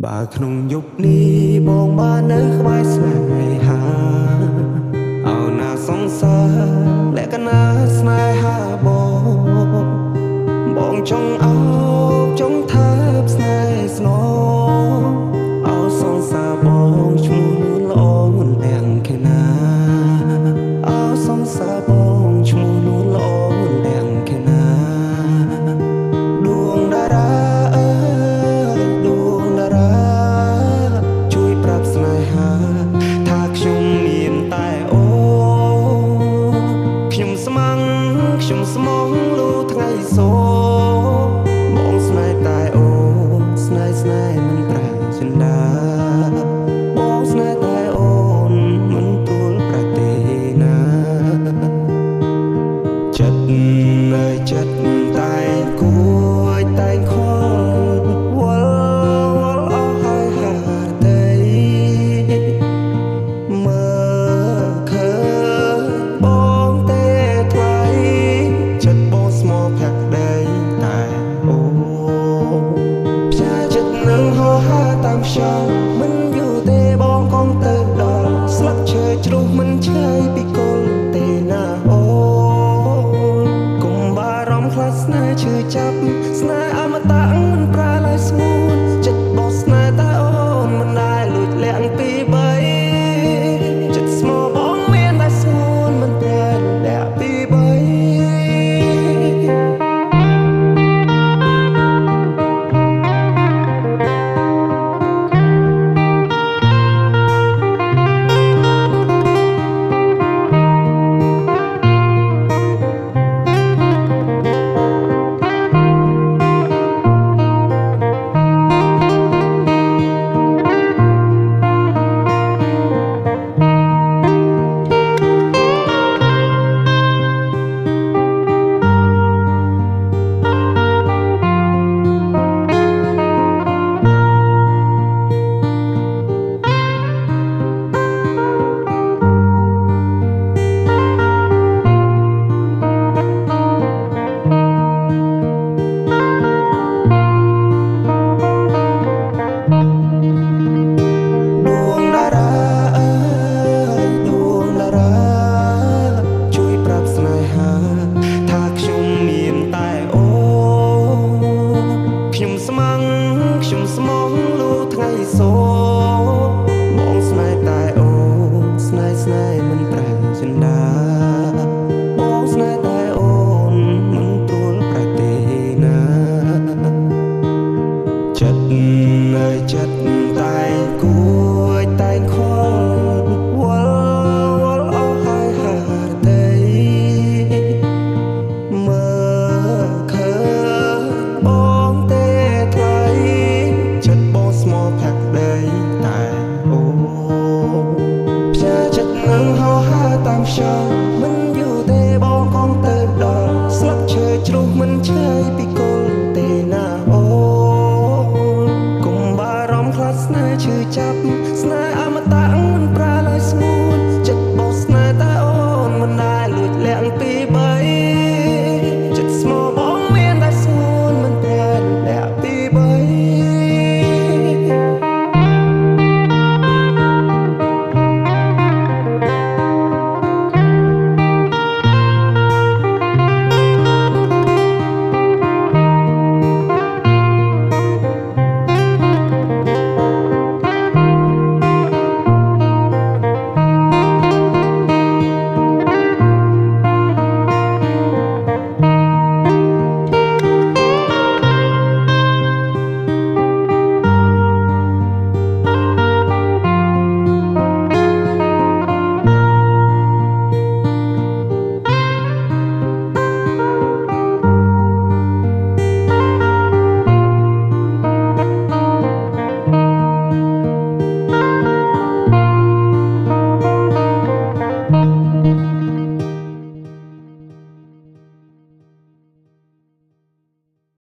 បើក្នុងយុគនេះបងបាននៅក្បែរស្នេហាអោណាសង្សារលក្ខណៈស្នេហាបងចង់អោបចង់ថើបស្នេហ៍ស្នងអោសង្សារបងឈ្មោះល្អទាំងខេណាអោសង្សារបងឈ្មោះល្អទាំងខេណាដួងតារាដួងតារាជួយប្រាប់ស្នេហាថាខ្ញុំមានតែអូខ្ញុំស្មងខ្ញុំស្មងលូថ្ងៃសូបងស្នេហ៍តែអូស្នេហ៍មិនប្រែចិន្តាបងស្នេហ៍តែអូនមិនទូលប្រទេណាចិត្តនៅចិត្តតែគួយតែខលវល់អស់ហើយហាតីមើលឃើញបងទេថ្លៃចិត្តបងស្មោះផាក់ដីតែអូផ្សាចិត្តនឹងហោហាតាមខ្យល់មិនយូរទេបងកុំទៅដល់ស្លឹកឈើជ្រុះមិនឆ្ងាយពីគល់ទេណាអូកុំបារម្ភខ្លាចស្នេហ៍ឈឺចាប់ស្នេហ៍អមតៈមិនប្រែឡើយស្ងួនចិត្តបងស្នេហ៍តែអូនមិនដែលលួចលាក់ពីបីចិត្តស្មោះបងមានតែស្ងួនមិនប្រែលាក់ពីបីខ្ញុំស្មងលូថ្ងៃសូបងស្នេហ៍តែអូស្នេហ៍មិនប្រែចិន្តាបងស្នេហ៍តែអូនមិនទូលប្រទេណាចិត្តនៅចិត្តតែគួយតែខលវល់អស់ហើយហាតីមើលឃើញបងទេថ្លៃចិត្តបងស្មោះផាក់ដីតែអូផ្សាចិត្តនឹងហោហាតាមខ្យល់មិនយូរទេបងកុំទៅដល់ស្លឹកឈើជ្រុះមិនឆ្ងាយពីគល់ទេណាអូកុំបារម្ភខ្លាចស្នេហ៍ឈឺចាប់